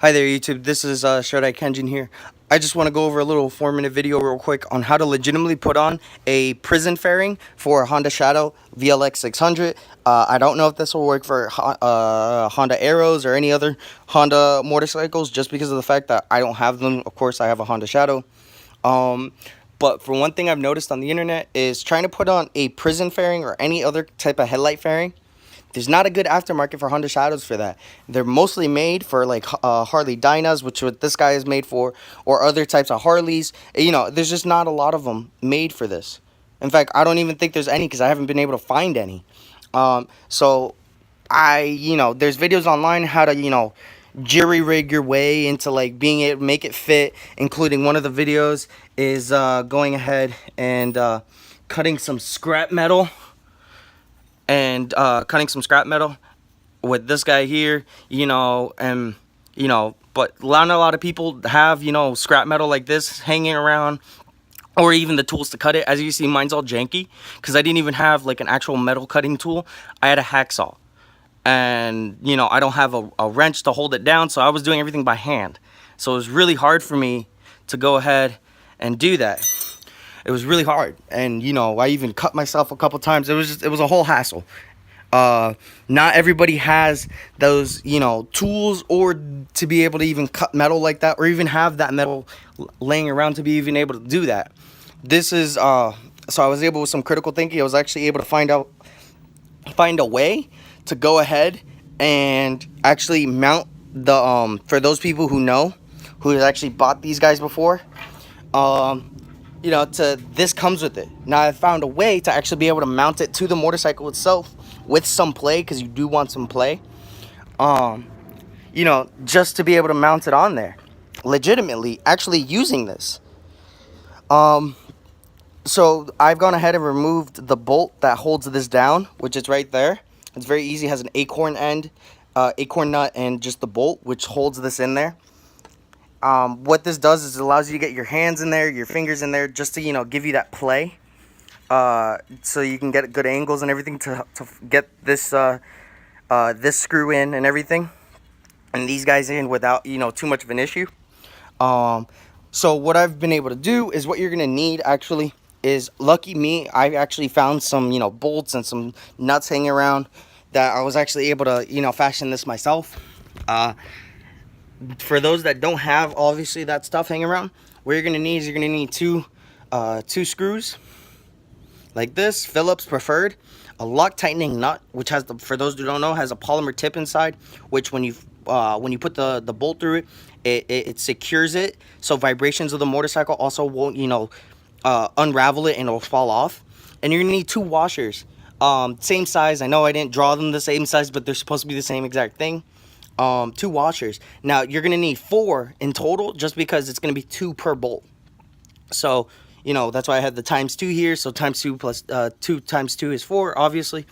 Hi there YouTube, this is Shodai Kenjin here. I just want to go over a little 4-minute video real quick on how to legitimately put on a prison fairing for a Honda Shadow VLX600. I don't know if this will work for Honda Arrows or any other Honda motorcycles just because of the fact that I don't have them. Of course, I have a Honda Shadow. But for one thing I've noticed on the internet is trying to put on a prison fairing or any other type of headlight fairing. There's not a good aftermarket for Honda Shadows for that. They're mostly made for like Harley Dynas, which what this guy is made for, or other types of Harleys. You know, there's just not a lot of them made for this. In fact, I don't even think there's any because I haven't been able to find any. So there's videos online how to, jury rig your way into like being able to make it fit, including one of the videos is going ahead and cutting some scrap metal with this guy here, but not a lot of people have, scrap metal like this hanging around, or even the tools to cut it. As you see, mine's all janky because I didn't even have like an actual metal cutting tool. I had a hacksaw, and I don't have a wrench to hold it down, so I was doing everything by hand. So it was really hard for me to go ahead and do that. It was really hard, and I even cut myself a couple times. It was a whole hassle. Not everybody has those tools or to be able to even cut metal like that, or even have that metal laying around to be even able to do that. This is so I was able, with some critical thinking, I was actually able to find a way to go ahead and actually mount the for those people who has actually bought these guys before, this comes with it. Now I found a way to actually be able to mount it to the motorcycle itself with some play, because you do want some play, just to be able to mount it on there legitimately, actually using this. So I've gone ahead and removed the bolt that holds this down, which is right there. It's very easy. It has an acorn nut, and just the bolt which holds this in there. What this does is it allows you to get your hands in there, your fingers in there, just to give you that play, so you can get good angles and everything to get this this screw in and everything, and these guys in without too much of an issue. So what I've been able to do is, what you're gonna need actually is, lucky me, I actually found some bolts and some nuts hanging around that I was actually able to fashion this myself. For those that don't have obviously that stuff hanging around, what you're gonna need is two screws like this, Phillips preferred, a lock tightening nut, which has for those who don't know, has a polymer tip inside, which when you put the bolt through it secures it, so vibrations of the motorcycle also won't unravel it and it'll fall off. And you're gonna need two washers, same size. I know I didn't draw them the same size, but they're supposed to be the same exact thing. Two washers. Now you're gonna need 4 in total, just because it's gonna be 2 per bolt. So that's why I had the ×2 here. So ×2 plus 2 × 2 is 4, obviously.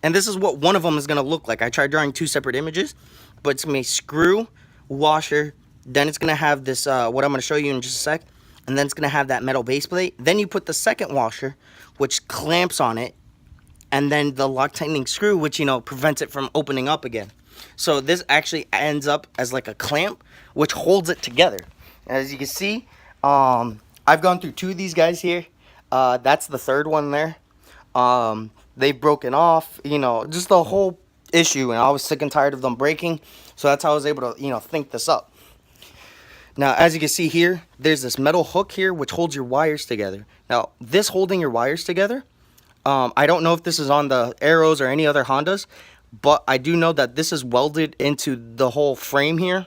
And this is what one of them is gonna look like. I tried drawing 2 separate images, but it's gonna be screw, washer, then it's gonna have this what I'm gonna show you in just a sec, and then it's gonna have that metal base plate. Then you put the second washer, which clamps on it, and then the lock tightening screw, which prevents it from opening up again. So this actually ends up as like a clamp, which holds it together. As you can see, I've gone through 2 of these guys here. That's the third one there. They've broken off, just the whole issue, and I was sick and tired of them breaking. So that's how I was able to, think this up. Now, as you can see here, there's this metal hook here which holds your wires together. Now, this holding your wires together, I don't know if this is on the Arrows or any other Hondas, but I do know that this is welded into the whole frame here.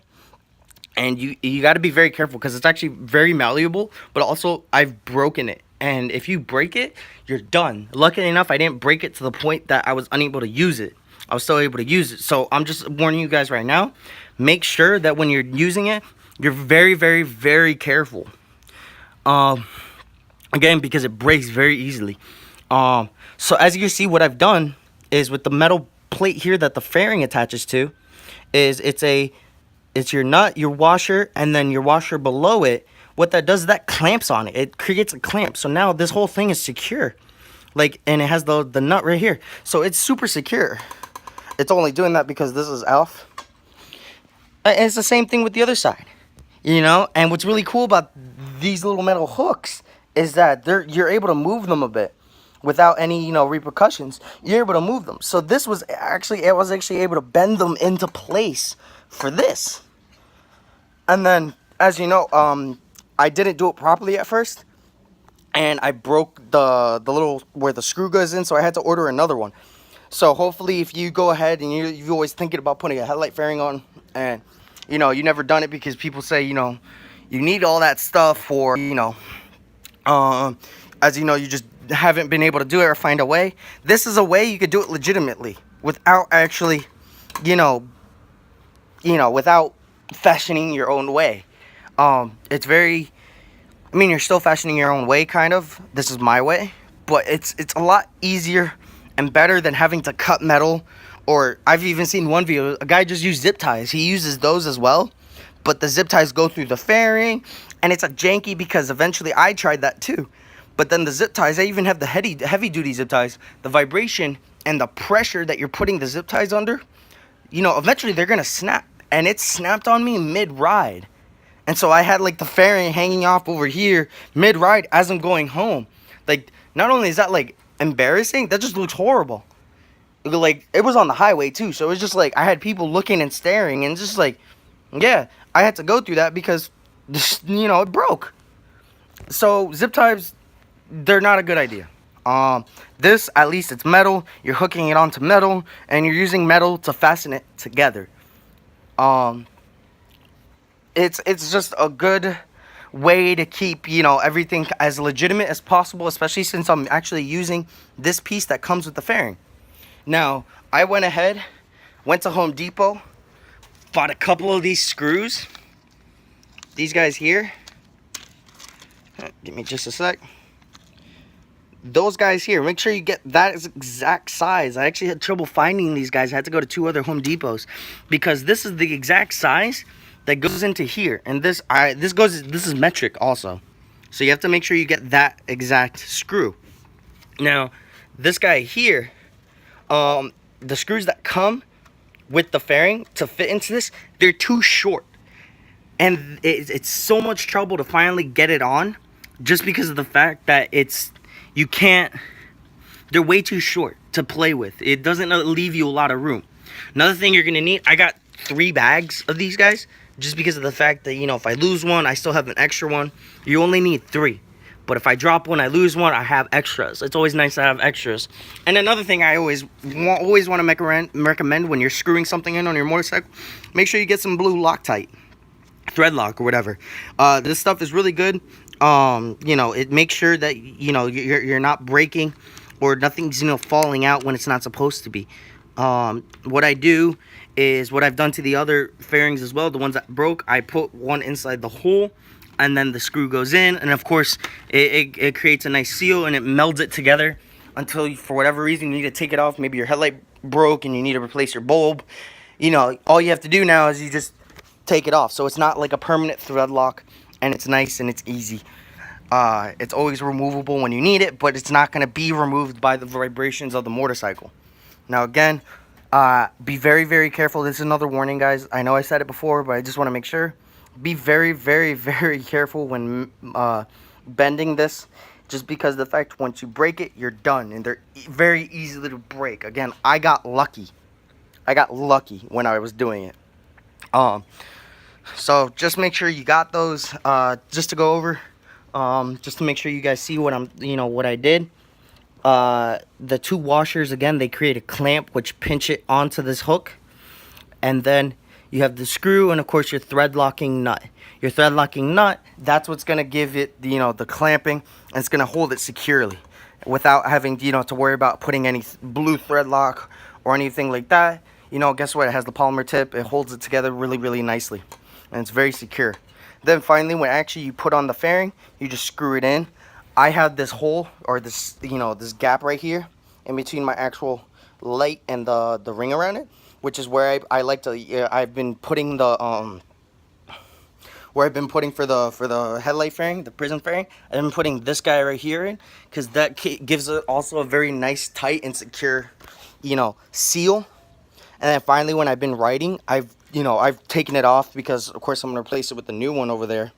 And you got to be very careful, because it's actually very malleable, but also I've broken it. And if you break it, you're done. Luckily enough, I didn't break it to the point that I was unable to use it. I was still able to use it. So I'm just warning you guys right now, make sure that when you're using it, you're very, very, very careful. Again, because it breaks very easily. So as you can see, what I've done is, with the metal plate here that the fairing attaches to, is it's your nut, your washer, and then your washer below it. What that does is that clamps on it. It creates a clamp. So now this whole thing is secure. And it has the nut right here. So it's super secure. It's only doing that because this is off. And it's the same thing with the other side, you know. And what's really cool about these little metal hooks is that you're able to move them a bit without any, you know, repercussions. You're able to move them. So this was actually, I was actually able to bend them into place for this. And then, as you know, I didn't do it properly at first, and I broke the little where the screw goes in, so I had to order another one. So hopefully, if you go ahead and you're always thinking about putting a headlight fairing on, and you know you never done it because people say, you know, you need all that stuff for, you know, as you know, you just haven't been able to do it or find a way. This is a way you could do it legitimately without actually, you know, without fashioning your own way. It's very, I mean, you're still fashioning your own way, kind of. This is my way, but it's a lot easier and better than having to cut metal. Or I've even seen one video, a guy just used zip ties. He uses those as well, but the zip ties go through the fairing, and it's a janky because eventually I tried that too. But then the zip ties, I even have the heavy duty zip ties. The vibration and the pressure that you're putting the zip ties under, you know, eventually they're gonna snap, and it snapped on me mid-ride. And so I had like the fairing hanging off over here mid-ride as I'm going home. Like, not only is that like embarrassing, that just looks horrible. Like, it was on the highway too, so it was just like I had people looking and staring, and just like, yeah, I had to go through that because, you know, it broke. So zip ties, they're not a good idea. This, at least it's metal. You're hooking it onto metal, and you're using metal to fasten it together. It's just a good way to keep, you know, everything as legitimate as possible, especially since I'm actually using this piece that comes with the fairing. Now, I went ahead, went to Home Depot, bought a couple of these screws. These guys here. Give me just a sec. Those guys here, make sure you get that exact size. I actually had trouble finding these guys. I had to go to 2 other Home Depots because this is the exact size that goes into here, and this is metric also. So you have to make sure you get that exact screw. Now, this guy here, the screws that come with the fairing to fit into this, they're too short, and it's so much trouble to finally get it on, just because of the fact that they're way too short to play with. It doesn't leave you a lot of room. Another thing you're gonna need, I got 3 bags of these guys, just because of the fact that, you know, if I lose one, I still have an extra one. You only need 3. But if I drop one, I lose one, I have extras. It's always nice to have extras. And another thing I always want to recommend when you're screwing something in on your motorcycle, make sure you get some blue Loctite, thread lock or whatever. This stuff is really good. You know, it makes sure that, you know, you're not breaking or nothing's, you know, falling out when it's not supposed to be. What I do is what I've done to the other fairings as well. The ones that broke, I put one inside the hole, and then the screw goes in, and of course it creates a nice seal, and it melds it together until for whatever reason you need to take it off. Maybe your headlight broke and you need to replace your bulb. You know, all you have to do now is you just take it off. So it's not like a permanent thread lock, and it's nice and it's easy. It's always removable when you need it, but it's not going to be removed by the vibrations of the motorcycle. Now again, be very, very careful. This is another warning, guys. I know I said it before, but I just want to make sure. Be very, very, very careful when bending this, just because of the fact once you break it, you're done, and they're very easily to break. Again, I got lucky. I got lucky when I was doing it. So just make sure you got those. Just to go over, just to make sure you guys see what what I did. The 2 washers, again, they create a clamp which pinch it onto this hook, and then you have the screw, and of course your thread locking nut. Your thread locking nut, that's what's going to give it, the clamping, and it's going to hold it securely without having, to worry about putting any blue thread lock or anything like that. Guess what? It has the polymer tip. It holds it together really, really nicely, and it's very secure. Then finally, when actually you put on the fairing, you just screw it in. I have this hole, or this, this gap right here in between my actual light and the ring around it, which is where I like to, I've been putting the, where I've been putting for the headlight fairing, the prism fairing. I've been putting this guy right here in, because that gives it also a very nice, tight, and secure, seal. And then finally, when I've been riding, I've, you know, I've taken it off because, of course, I'm going to replace it with the new one over there.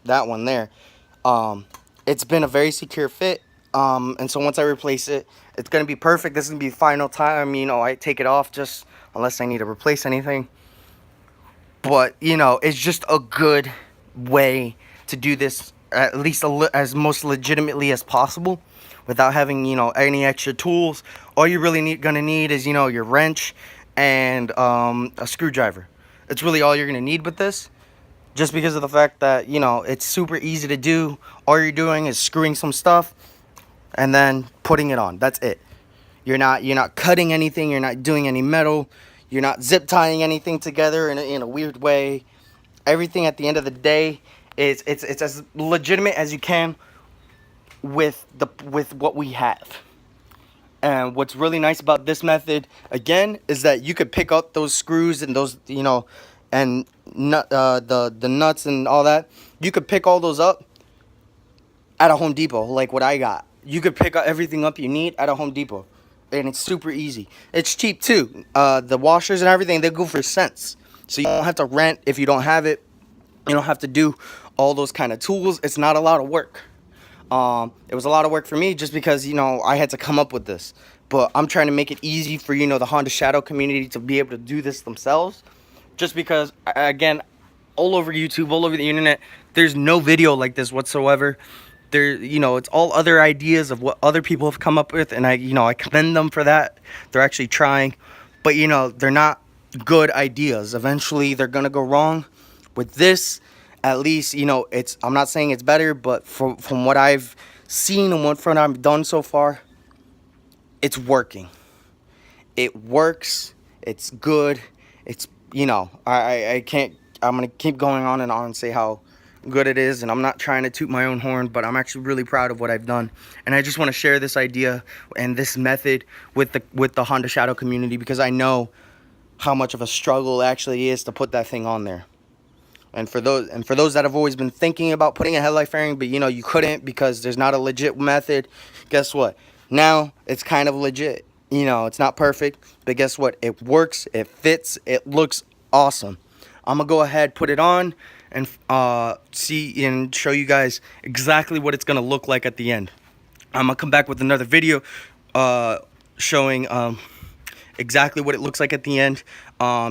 That one there. It's been a very secure fit. And so once I replace it, it's going to be perfect. This is going to be the final time, you know, I take it off, just unless I need to replace anything. But, you know, it's just a good way to do this, at least as most legitimately as possible, without having, you know, any extra tools. All you're really gonna need is, you know, your wrench and a screwdriver. It's really all you're gonna need with this, just because of the fact that, you know, it's super easy to do. All you're doing is screwing some stuff and then putting it on. That's it. You're not cutting anything. You're not doing any metal. You're not zip tying anything together in a weird way. Everything at the end of the day is it's as legitimate as you can with what we have. And what's really nice about this method, again, is that you could pick up those screws and those, you know, and the nuts and all that. You could pick all those up at a Home Depot, like what I got. You could pick up everything up you need at a Home Depot. And it's super easy. It's cheap too. The washers and everything, they go for cents. So you don't have to rent if you don't have it. You don't have to do all those kind of tools. It's not a lot of work. It was a lot of work for me just because, you know, I had to come up with this. But I'm trying to make it easy for, you know, the Honda Shadow community to be able to do this themselves. Just because, again, all over YouTube, all over the internet, there's no video like this whatsoever. There, you know, it's all other ideas of what other people have come up with, and I commend them for that. They're actually trying, but, you know, they're not good ideas. Eventually they're gonna go wrong. With this, at least, you know, I'm not saying it's better, but from what I've seen and what I've done so far, it's working. It works. It's good. It's, you know, I can't, I'm gonna keep going on and say how good it is, and I'm not trying to toot my own horn, but I'm actually really proud of what I've done. And I just want to share this idea and this method with the Honda Shadow community, because I know how much of a struggle it actually is to put that thing on there. And for those that have always been thinking about putting a headlight fairing, but, you know, you couldn't because there's not a legit method, guess what? Now it's kind of legit. You know, it's not perfect, but guess what? It works, it fits, it looks awesome. I'm gonna go ahead, put it on, and see and show you guys exactly what it's gonna look like at the end. I'm gonna come back with another video showing exactly what it looks like at the end.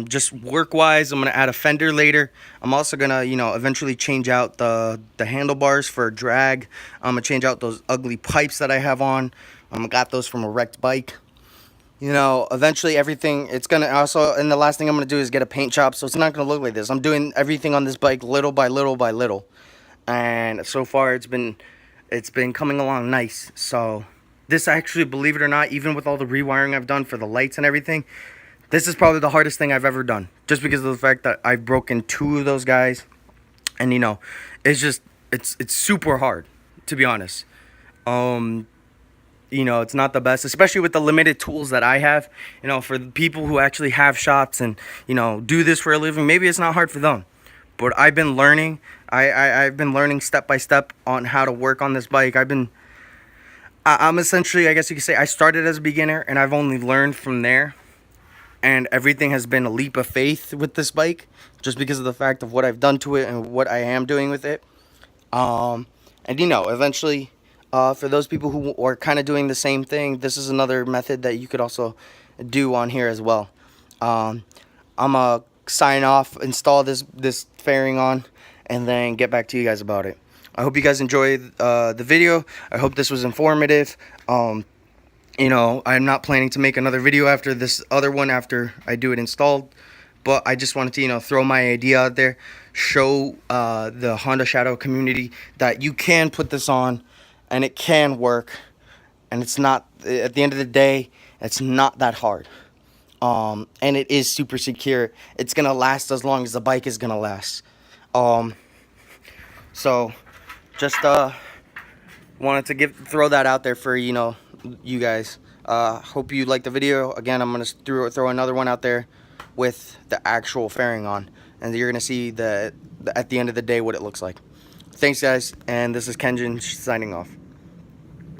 Just work wise, I'm gonna add a fender later. I'm also gonna, you know, eventually change out the handlebars for drag. I'm gonna change out those ugly pipes that I have on. I got those from a wrecked bike. You know, eventually everything, it's gonna also, and the last thing I'm gonna do is get a paint job, so it's not gonna look like this. I'm doing everything on this bike little by little by little, and so far it's been coming along nice. So this, actually, believe it or not, even with all the rewiring I've done for the lights and everything, this is probably the hardest thing I've ever done, just because of the fact that I've broken 2 of those guys. And, you know, it's just, it's super hard, to be honest. You know, it's not the best, especially with the limited tools that I have. You know, for the people who actually have shops and, you know, do this for a living, maybe it's not hard for them. But I've been learning. I've been learning step by step on how to work on this bike. I'm essentially, I guess you could say, I started as a beginner, and I've only learned from there. And everything has been a leap of faith with this bike, just because of the fact of what I've done to it and what I am doing with it. And, you know, eventually, for those people who are kind of doing the same thing, this is another method that you could also do on here as well. I'm going to sign off, install this fairing on, and then get back to you guys about it. I hope you guys enjoyed the video. I hope this was informative. You know, I'm not planning to make another video after this other one after I do it installed. But I just wanted to, you know, throw my idea out there. Show the Honda Shadow community that you can put this on and it can work. And it's not, at the end of the day, it's not that hard. And it is super secure. It's going to last as long as the bike is going to last. So just wanted to throw that out there for, you know, you guys. Hope you liked the video. Again, I'm gonna throw another one out there with the actual fairing on, and you're gonna see at the end of the day what it looks like. Thanks, guys, and this is Kenjin signing off.